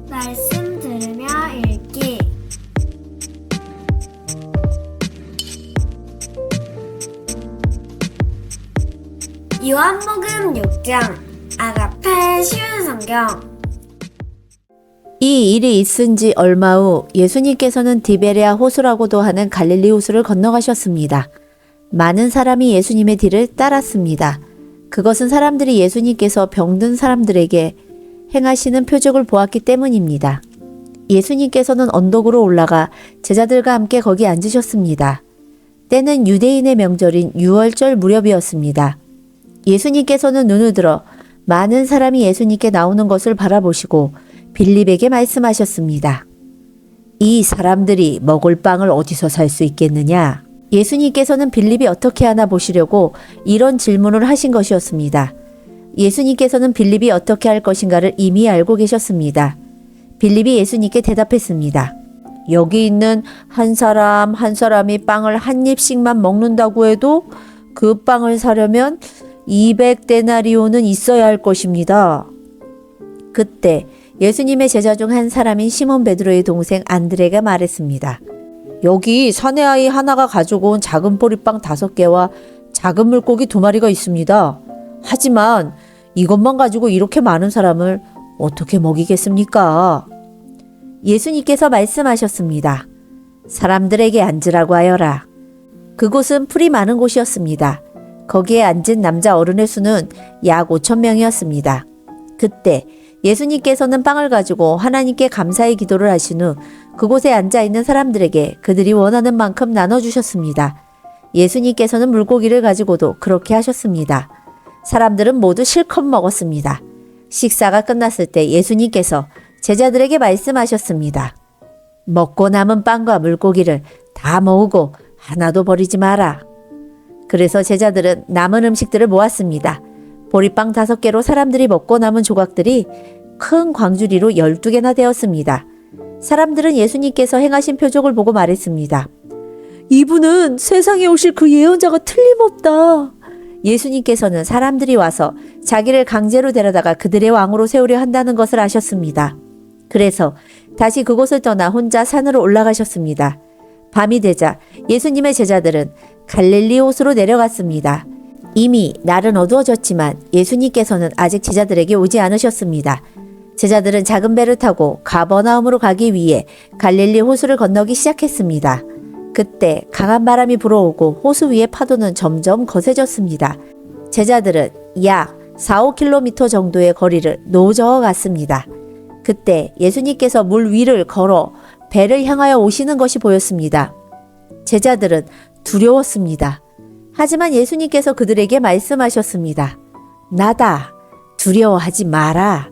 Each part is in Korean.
말씀 들으며 읽기. 요한복음 6장. 아가페 쉬운 성경. 이 일이 있은 지 얼마 후 예수님께서는 디베레아 호수라고도 하는 갈릴리 호수를 건너가셨습니다. 많은 사람이 예수님의 뒤를 따랐습니다. 그것은 사람들이 예수님께서 병든 사람들에게 행하시는 표적을 보았기 때문입니다. 예수님께서는 언덕으로 올라가 제자들과 함께 거기 앉으셨습니다. 때는 유대인의 명절인 유월절 무렵이었습니다. 예수님께서는 눈을 들어 많은 사람이 예수님께 나오는 것을 바라보시고 빌립에게 말씀하셨습니다. 이 사람들이 먹을 빵을 어디서 살 수 있겠느냐? 예수님께서는 빌립이 어떻게 하나 보시려고 이런 질문을 하신 것이었습니다. 예수님께서는 빌립이 어떻게 할 것인가를 이미 알고 계셨습니다. 빌립이 예수님께 대답했습니다. 여기 있는 한 사람이 빵을 한 입씩만 먹는다고 해도 그 빵을 사려면 200데나리온은 있어야 할 것입니다. 그때 예수님의 제자 중 한 사람인 시몬 베드로의 동생 안드레가 말했습니다. 여기 사내아이 하나가 가지고 온 작은 보리빵 5개와 작은 물고기 2마리가 있습니다. 하지만 이것만 가지고 이렇게 많은 사람을 어떻게 먹이겠습니까? 예수님께서 말씀하셨습니다. 사람들에게 앉으라고 하여라. 그곳은 풀이 많은 곳이었습니다. 거기에 앉은 남자 어른의 수는 약 5,000명이었습니다. 그때 예수님께서는 빵을 가지고 하나님께 감사의 기도를 하신 후 그곳에 앉아있는 사람들에게 그들이 원하는 만큼 나눠주셨습니다. 예수님께서는 물고기를 가지고도 그렇게 하셨습니다. 사람들은 모두 실컷 먹었습니다. 식사가 끝났을 때 예수님께서 제자들에게 말씀하셨습니다. 먹고 남은 빵과 물고기를 다 모으고 하나도 버리지 마라. 그래서 제자들은 남은 음식들을 모았습니다. 보리빵 5개로 사람들이 먹고 남은 조각들이 큰 광주리로 12개나 되었습니다. 사람들은 예수님께서 행하신 표적을 보고 말했습니다. 이분은 세상에 오실 그 예언자가 틀림없다. 예수님께서는 사람들이 와서 자기를 강제로 데려다가 그들의 왕으로 세우려 한다는 것을 아셨습니다. 그래서 다시 그곳을 떠나 혼자 산으로 올라가셨습니다. 밤이 되자 예수님의 제자들은 갈릴리 호수로 내려갔습니다. 이미 날은 어두워졌지만 예수님께서는 아직 제자들에게 오지 않으셨습니다. 제자들은 작은 배를 타고 가버나움으로 가기 위해 갈릴리 호수를 건너기 시작했습니다. 그때 강한 바람이 불어오고 호수 위의 파도는 점점 거세졌습니다. 제자들은 약 4-5km 정도의 거리를 노저어 갔습니다. 그때 예수님께서 물 위를 걸어 배를 향하여 오시는 것이 보였습니다. 제자들은 두려웠습니다. 하지만 예수님께서 그들에게 말씀하셨습니다. 나다. 두려워하지 마라.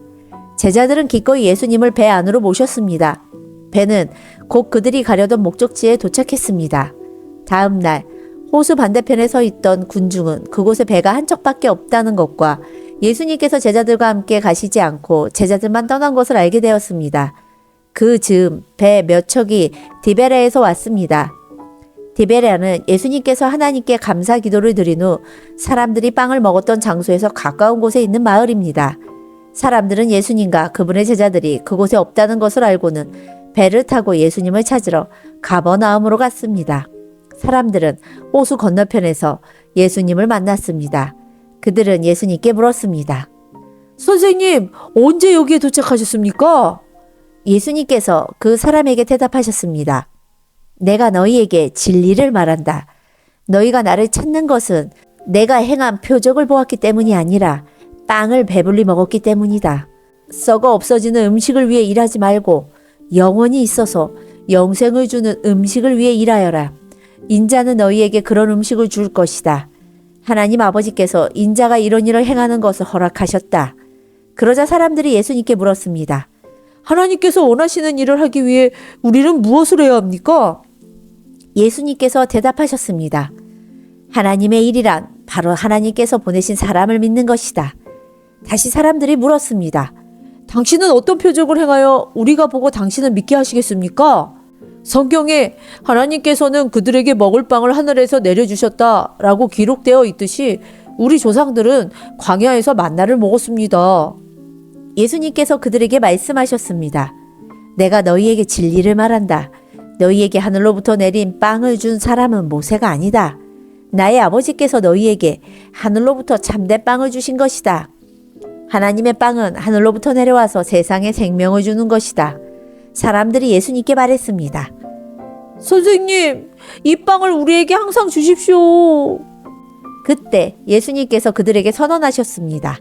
제자들은 기꺼이 예수님을 배 안으로 모셨습니다. 배는 곧 그들이 가려던 목적지에 도착했습니다. 다음 날 호수 반대편에 서 있던 군중은 그곳에 배가 한 척밖에 없다는 것과 예수님께서 제자들과 함께 가시지 않고 제자들만 떠난 것을 알게 되었습니다. 그 즈음 배 몇 척이 디베레에서 왔습니다. 디베레아는 예수님께서 하나님께 감사 기도를 드린 후 사람들이 빵을 먹었던 장소에서 가까운 곳에 있는 마을입니다. 사람들은 예수님과 그분의 제자들이 그곳에 없다는 것을 알고는 배를 타고 예수님을 찾으러 가버나움으로 갔습니다. 사람들은 호수 건너편에서 예수님을 만났습니다. 그들은 예수님께 물었습니다. 선생님, 언제 여기에 도착하셨습니까? 예수님께서 그 사람에게 대답하셨습니다. 내가 너희에게 진리를 말한다. 너희가 나를 찾는 것은 내가 행한 표적을 보았기 때문이 아니라 빵을 배불리 먹었기 때문이다. 썩어 없어지는 음식을 위해 일하지 말고 영원히 있어서 영생을 주는 음식을 위해 일하여라. 인자는 너희에게 그런 음식을 줄 것이다. 하나님 아버지께서 인자가 이런 일을 행하는 것을 허락하셨다. 그러자 사람들이 예수님께 물었습니다. 하나님께서 원하시는 일을 하기 위해 우리는 무엇을 해야 합니까? 예수님께서 대답하셨습니다. 하나님의 일이란 바로 하나님께서 보내신 사람을 믿는 것이다. 다시 사람들이 물었습니다. 당신은 어떤 표적을 행하여 우리가 보고 당신을 믿게 하시겠습니까? 성경에 하나님께서는 그들에게 먹을 빵을 하늘에서 내려주셨다라고 기록되어 있듯이 우리 조상들은 광야에서 만나를 먹었습니다. 예수님께서 그들에게 말씀하셨습니다. 내가 너희에게 진리를 말한다. 너희에게 하늘로부터 내린 빵을 준 사람은 모세가 아니다. 나의 아버지께서 너희에게 하늘로부터 참된 빵을 주신 것이다. 하나님의 빵은 하늘로부터 내려와서 세상에 생명을 주는 것이다. 사람들이 예수님께 말했습니다. 선생님, 이 빵을 우리에게 항상 주십시오. 그때 예수님께서 그들에게 선언하셨습니다.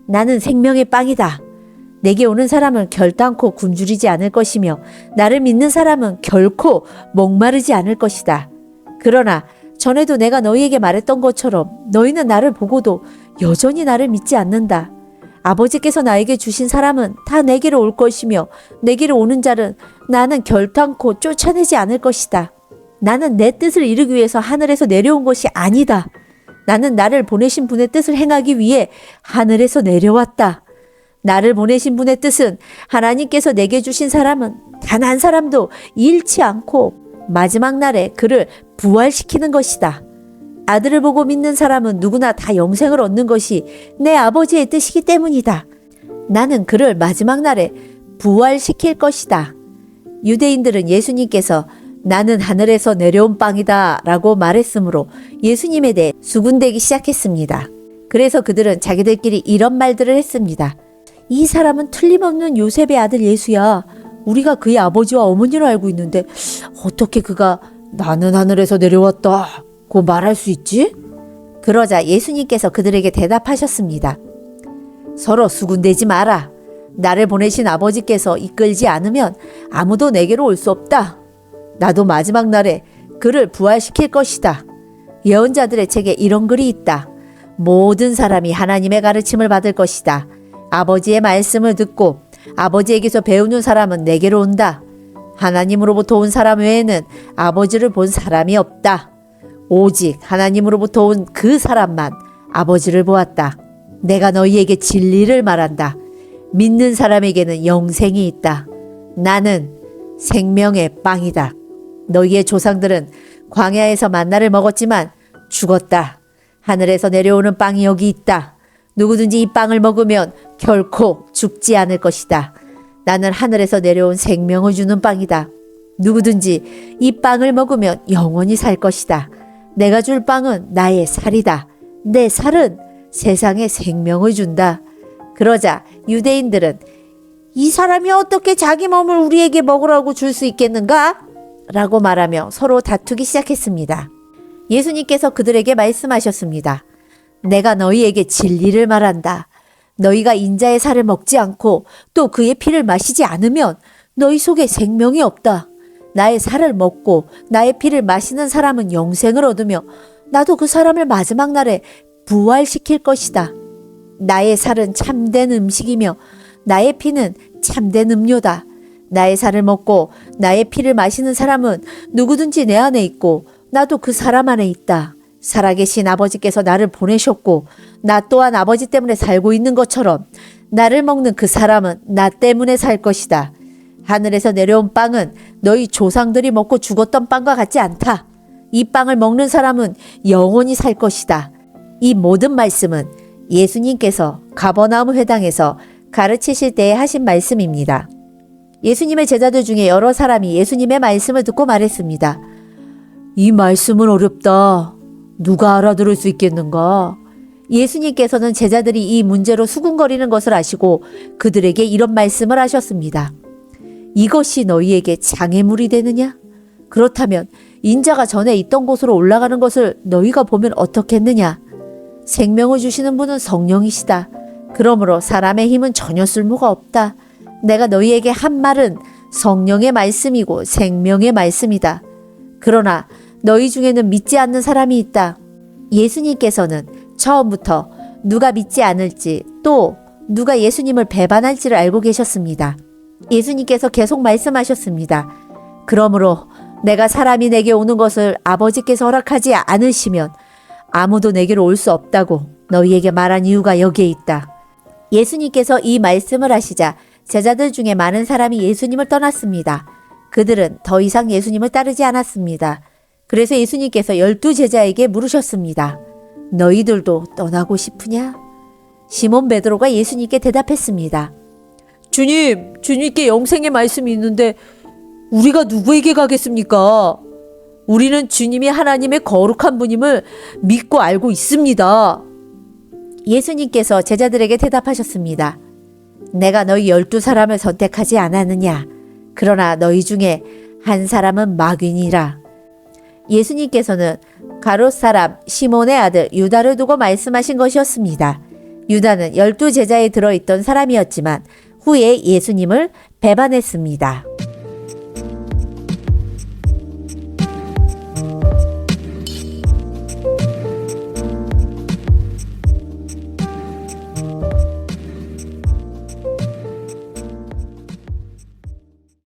나는 생명의 빵이다. 내게 오는 사람은 결단코 굶주리지 않을 것이며 나를 믿는 사람은 결코 목마르지 않을 것이다. 그러나 전에도 내가 너희에게 말했던 것처럼 너희는 나를 보고도 여전히 나를 믿지 않는다. 아버지께서 나에게 주신 사람은 다 내게로 올 것이며 내게로 오는 자는 나는 결단코 쫓아내지 않을 것이다. 나는 내 뜻을 이루기 위해서 하늘에서 내려온 것이 아니다. 나는 나를 보내신 분의 뜻을 행하기 위해 하늘에서 내려왔다. 나를 보내신 분의 뜻은 하나님께서 내게 주신 사람은 단 한 사람도 잃지 않고 마지막 날에 그를 부활시키는 것이다. 아들을 보고 믿는 사람은 누구나 다 영생을 얻는 것이 내 아버지의 뜻이기 때문이다. 나는 그를 마지막 날에 부활시킬 것이다. 유대인들은 예수님께서 나는 하늘에서 내려온 빵이다 라고 말했으므로 예수님에 대해 수군대기 시작했습니다. 그래서 그들은 자기들끼리 이런 말들을 했습니다. 이 사람은 틀림없는 요셉의 아들 예수야. 우리가 그의 아버지와 어머니로 알고 있는데 어떻게 그가 나는 하늘에서 내려왔다고 말할 수 있지? 그러자 예수님께서 그들에게 대답하셨습니다. 서로 수군대지 마라. 나를 보내신 아버지께서 이끌지 않으면 아무도 내게로 올 수 없다. 나도 마지막 날에 그를 부활시킬 것이다. 예언자들의 책에 이런 글이 있다. 모든 사람이 하나님의 가르침을 받을 것이다. 아버지의 말씀을 듣고 아버지에게서 배우는 사람은 내게로 온다. 하나님으로부터 온 사람 외에는 아버지를 본 사람이 없다. 오직 하나님으로부터 온 그 사람만 아버지를 보았다. 내가 너희에게 진리를 말한다. 믿는 사람에게는 영생이 있다. 나는 생명의 빵이다. 너희의 조상들은 광야에서 만나를 먹었지만 죽었다. 하늘에서 내려오는 빵이 여기 있다. 누구든지 이 빵을 먹으면 결코 죽지 않을 것이다. 나는 하늘에서 내려온 생명을 주는 빵이다. 누구든지 이 빵을 먹으면 영원히 살 것이다. 내가 줄 빵은 나의 살이다. 내 살은 세상에 생명을 준다. 그러자 유대인들은 이 사람이 어떻게 자기 몸을 우리에게 먹으라고 줄 수 있겠는가? 라고 말하며 서로 다투기 시작했습니다. 예수님께서 그들에게 말씀하셨습니다. 내가 너희에게 진리를 말한다. 너희가 인자의 살을 먹지 않고 또 그의 피를 마시지 않으면 너희 속에 생명이 없다. 나의 살을 먹고 나의 피를 마시는 사람은 영생을 얻으며 나도 그 사람을 마지막 날에 부활시킬 것이다. 나의 살은 참된 음식이며 나의 피는 참된 음료다. 나의 살을 먹고 나의 피를 마시는 사람은 누구든지 내 안에 있고 나도 그 사람 안에 있다. 살아계신 아버지께서 나를 보내셨고 나 또한 아버지 때문에 살고 있는 것처럼 나를 먹는 그 사람은 나 때문에 살 것이다. 하늘에서 내려온 빵은 너희 조상들이 먹고 죽었던 빵과 같지 않다. 이 빵을 먹는 사람은 영원히 살 것이다. 이 모든 말씀은 예수님께서 가버나움 회당에서 가르치실 때에 하신 말씀입니다. 예수님의 제자들 중에 여러 사람이 예수님의 말씀을 듣고 말했습니다. 이 말씀은 어렵다. 누가 알아들을 수 있겠는가? 예수님께서는 제자들이 이 문제로 수군거리는 것을 아시고 그들에게 이런 말씀을 하셨습니다. 이것이 너희에게 장애물이 되느냐? 그렇다면 인자가 전에 있던 곳으로 올라가는 것을 너희가 보면 어떻겠느냐? 생명을 주시는 분은 성령이시다. 그러므로 사람의 힘은 전혀 쓸모가 없다. 내가 너희에게 한 말은 성령의 말씀이고 생명의 말씀이다. 그러나 너희 중에는 믿지 않는 사람이 있다. 예수님께서는 처음부터 누가 믿지 않을지 또 누가 예수님을 배반할지를 알고 계셨습니다. 예수님께서 계속 말씀하셨습니다. 그러므로 내가 사람이 내게 오는 것을 아버지께서 허락하지 않으시면 아무도 내게로 올 수 없다고 너희에게 말한 이유가 여기에 있다. 예수님께서 이 말씀을 하시자 제자들 중에 많은 사람이 예수님을 떠났습니다. 그들은 더 이상 예수님을 따르지 않았습니다. 그래서 예수님께서 12제자에게 물으셨습니다. 너희들도 떠나고 싶으냐? 시몬 베드로가 예수님께 대답했습니다. 주님께 영생의 말씀이 있는데 우리가 누구에게 가겠습니까? 우리는 주님이 하나님의 거룩한 분임을 믿고 알고 있습니다. 예수님께서 제자들에게 대답하셨습니다. 내가 너희 12사람을 선택하지 않았느냐? 그러나 너희 중에 한 사람은 마귀니라. 예수님께서는 가롯 사람 시몬의 아들 유다를 두고 말씀하신 것이었습니다. 유다는 12제자에 들어있던 사람이었지만 후에 예수님을 배반했습니다.